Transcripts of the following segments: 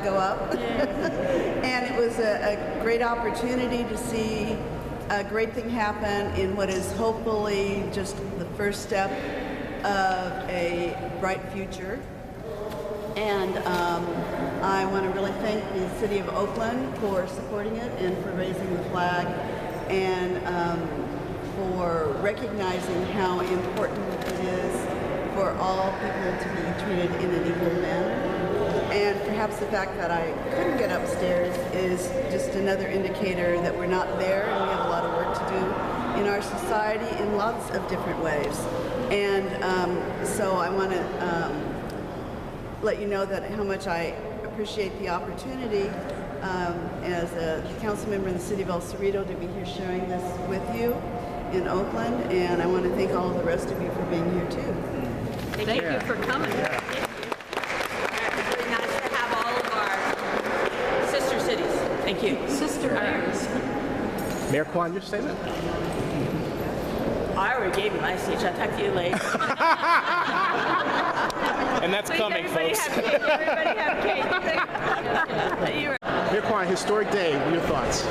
go up. And it was a great opportunity to see a great thing happen in what is hopefully just the first step of a bright future. And I want to really thank the city of Oakland for supporting it and for raising the flag and for recognizing how important it is for all people to be treated in an equal manner. And perhaps the fact that I couldn't get upstairs is just another indicator that we're not there and we have a lot of work to do in our society in lots of different ways. And so I want to let you know that how much I appreciate the opportunity as a council member in the city of El Cerrito to be here sharing this with you in Oakland. And I want to thank all of the rest of you for being here too. Thank you for coming. Yeah. It's really nice to have all of our sister cities. Thank you. Sister mayors. Mayor Kwan, your statement? I already gave you my speech. I'll talk to you later. And that's Please, coming, everybody folks. have cake. Everybody have cake. Mayor Kwan, historic day. What are your thoughts?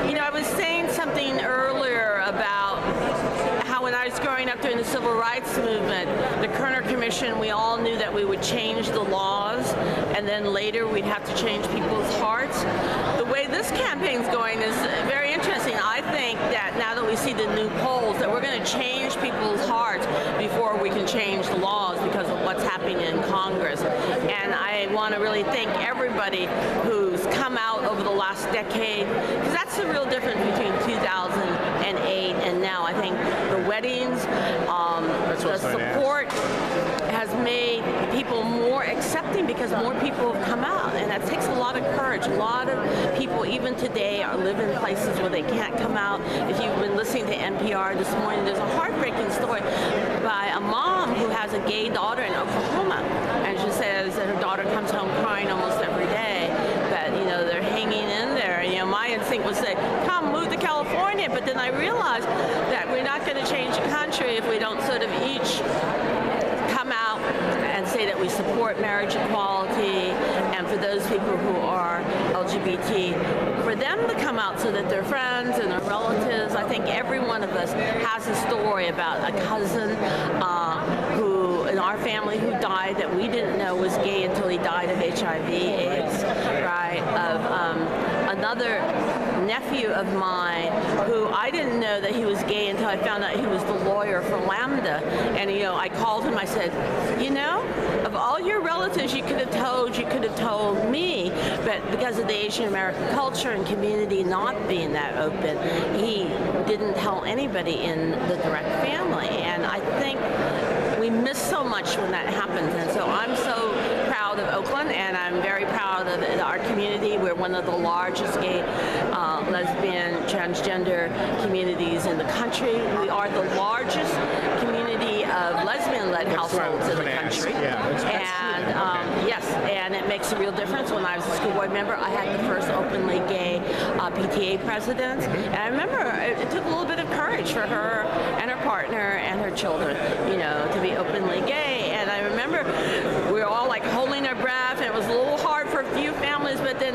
You know, I was saying something earlier about how when I was growing up during the Civil Rights Movement, the Kerner Commission, we all knew that we would change the laws, and then later we'd have to change people's hearts. The way this campaign's going is very interesting. I think that now that we see the new polls, that we're going to change people's hearts before we can change the laws because of what's happening in Congress. And I want to really thank everybody who's come out over the last decade, because that's the real difference between 2008 and now. I think the weddings, the support has made people more accepting because more people have come out, and that takes a lot of courage. A lot of people even today are living in places where they can't come out. If you've been listening to NPR this morning, there's a heartbreaking story by a mom who has a gay daughter in Oklahoma, and she says that her daughter comes home crying almost every day, but you know, they're hanging in there. You know, my instinct was say, come move to California, but then I realized that we're not going to change the country if we don't sort of each come out and say that we support marriage equality, and for those people who are LGBT, for them to come out so that their friends and their relatives, I think every one of us has a story about a cousin who in our family who died that we didn't know was gay until he died of HIV/AIDS, right? Of another nephew of mine who I didn't know that he was gay until I found out he was the lawyer for Lambda. And you know, I called him, I said, you know, of all your relatives you could have told me, but because of the Asian American culture and community not being that open, he didn't tell anybody in the direct family. And I think we miss so much when that happens. And so I'm so proud of Oakland, and I'm very proud of our community. We're one of the largest gay, lesbian, transgender communities in the country. We are the largest community of lesbian-led households in the country. And yes, and it makes a real difference. When I was a school board member, I had the first openly gay PTA president. And I remember it took a little bit of courage for her and her partner and her children, you know, to be openly gay. And I remember we were all like holding our breath, and it was a little hard for a few families, but then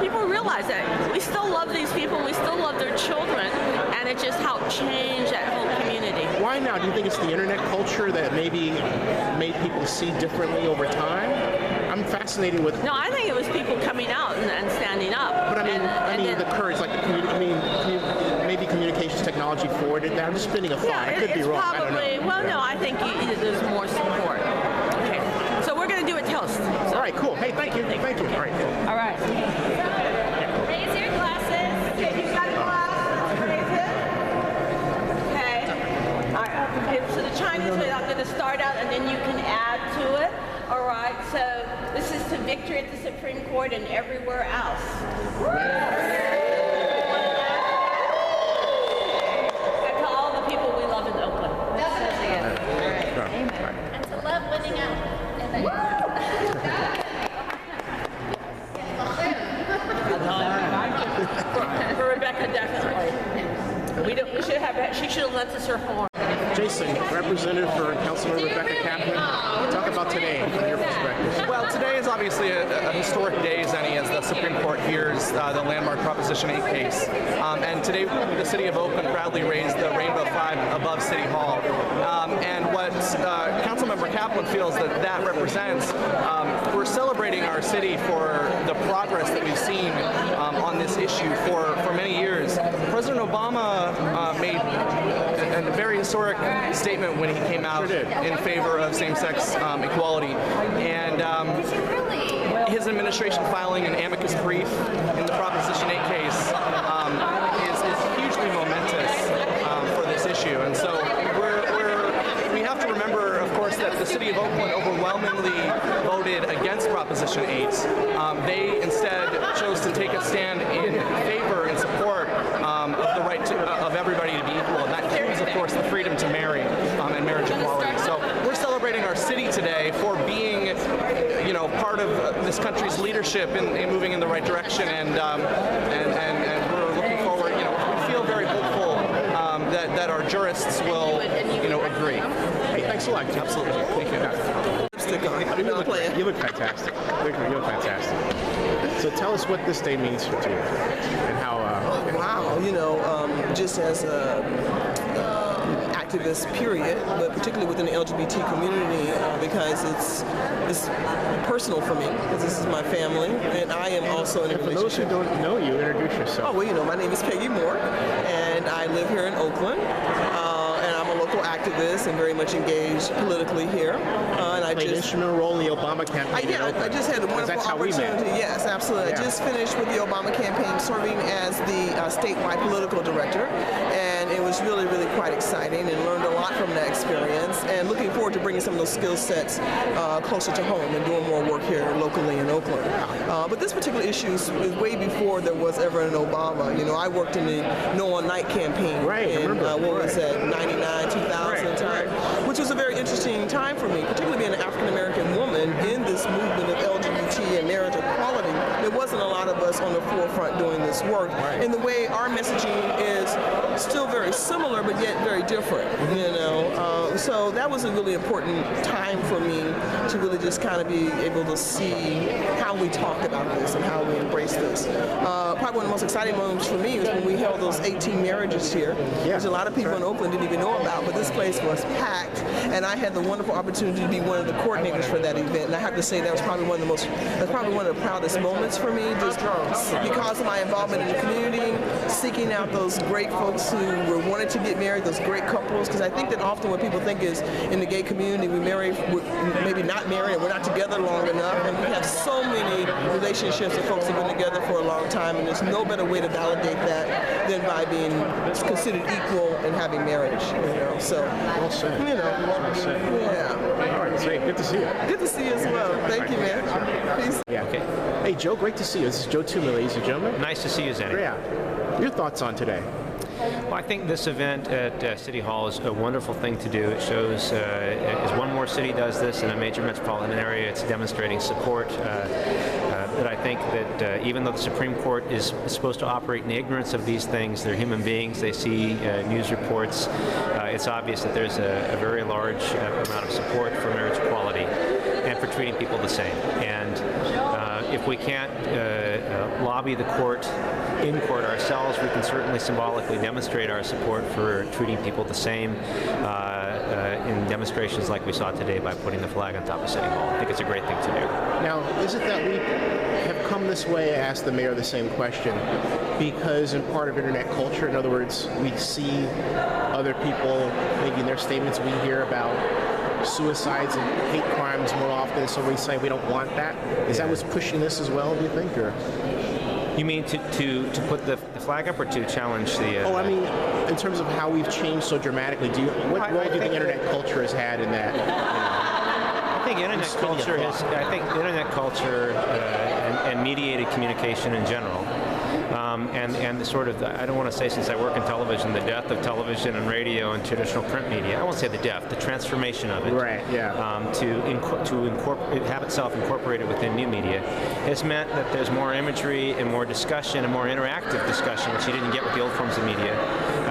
people realized that we still love these people, we still love their children, and it just helped change that whole community. Why now? Do you think it's the internet culture that maybe made people see differently over time? I'm fascinated with. No, I think it was people coming out and standing up. But I mean, the courage, like maybe communications technology forwarded that. I'm just spinning a thought. Yeah, I could be wrong. Probably, I don't know. well, no, I think there's more support. Okay, so we're going to do a toast. So, all right, cool. Hey, thank you. Thank you. All right, cool. All right. Raise your glasses. Okay, you got a glass. Raise it. Okay. All right. Okay, so the Chinese way, I'm going to start out, and then you can add to it. All right, so this is to victory at the Supreme Court and everywhere else. And to all the people we love in Oakland. Definitely. All right. Amen. And to love winning out. For Rebecca, definitely. We should have. She should have lent us her form. Jason, representative for Councilmember Rebecca Kaplan, talk about today from your perspective. Well, today is obviously a historic day, Zenny, as the Supreme Court hears the landmark Proposition 8 case. And today, the city of Oakland proudly raised the rainbow flag above City Hall. And what Councilmember Kaplan feels that represents, we're celebrating our city for the progress that we've seen on this issue for many years. President Obama made a very historic statement when he came out in favor of same-sex equality. And his administration filing an amicus brief in the Proposition 8 case is hugely momentous for this issue. And so we have to remember, of course, that the city of Oakland overwhelmingly voted against Proposition 8. They instead chose to take a stand in favor and support of the right of everybody to be equal. And that includes, of course, the freedom to marry and marriage equality. So we're celebrating our city today for being, part of this country's leadership in moving in the right direction, and we're looking forward. We feel very hopeful that our jurists will, agree. Hey, thanks a lot. Absolutely. Thank you. You look fantastic. You look fantastic. So tell us what this day means to you and how. Wow, just as a activist period, but particularly within the LGBT community, because it's personal for me, because this is my family, and I am also in a relationship. For those who don't know you, introduce yourself. Oh, well, my name is Peggy Moore, and I live here in Oakland. And I'm a local activist and very much engaged politically here. And I played an instrumental role in the Obama campaign. I just had a wonderful opportunity. Yes, absolutely. Yeah. I just finished with the Obama campaign, serving as the statewide political director, and it was really, really quite exciting, and learned a lot from that experience. And looking forward to bringing some of those skill sets closer to home and doing more work here locally in Oakland. But this particular issue is way before there was ever an Obama. I worked in the No One Night campaign. Right. In, what was that? 99, 2000 time, which was a very interesting time for me, particularly being an African-American woman in this movement of LGBT and marriage equality. There wasn't a lot of us on the forefront doing this work. In the way our messaging is still very similar, but yet very different, So that was a really important time for me to really just kind of be able to see how we talk about this and how we embrace this. Probably one of the most exciting moments for me was when we held those 18 marriages here, which a lot of people in Oakland didn't even know about, but this place was packed, and I had the wonderful opportunity to be one of the coordinators for that event. And I have to say that was probably one of the proudest moments for me, just because of my involvement in the community, seeking out those great folks who were wanting to get married, those great couples, because I think that often what people think is in the gay community we marry, maybe not married, we're not together long enough, and we have so many relationships with folks who have been together for a long time, and there's no better way to validate that than by being considered equal and having marriage. So Well said. Well said. Yeah. All right, great. Good to see you. Good to see you as well. Thank you, man. Peace. Yeah. Okay. Hey, Joe, great to see you. This is Joe Tumilly, ladies and gentlemen. Nice to see you, Zenny. Yeah. Your thoughts on today? Well, I think this event at City Hall is a wonderful thing to do. It shows as one more city does this in a major metropolitan area, it's demonstrating support. That I think that even though the Supreme Court is supposed to operate in ignorance of these things, they're human beings, they see news reports, it's obvious that there's a very large amount of support for marriage equality and for treating people the same. And if we can't lobby the court in court ourselves, we can certainly symbolically demonstrate our support for treating people the same in demonstrations like we saw today by putting the flag on top of City Hall. I think it's a great thing to do. Now, is it that we have come this way to ask the mayor the same question because in part of internet culture, in other words, we see other people making their statements, we hear about suicides and hate crimes more often, so we say we don't want that? Is that what's pushing this as well, do you think? Or? You mean to put the flag up or to challenge the... Oh, I mean, in terms of how we've changed so dramatically, what role do you think internet culture has had in that? I think internet culture and mediated communication in general, and the sort of, I don't want to say since I work in television, the death of television and radio and traditional print media. I won't say the death, the transformation of it. Right. Yeah. To have itself incorporated within new media has meant that there's more imagery and more discussion and more interactive discussion, which you didn't get with the old forms of media,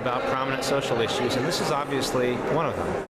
about prominent social issues, and this is obviously one of them.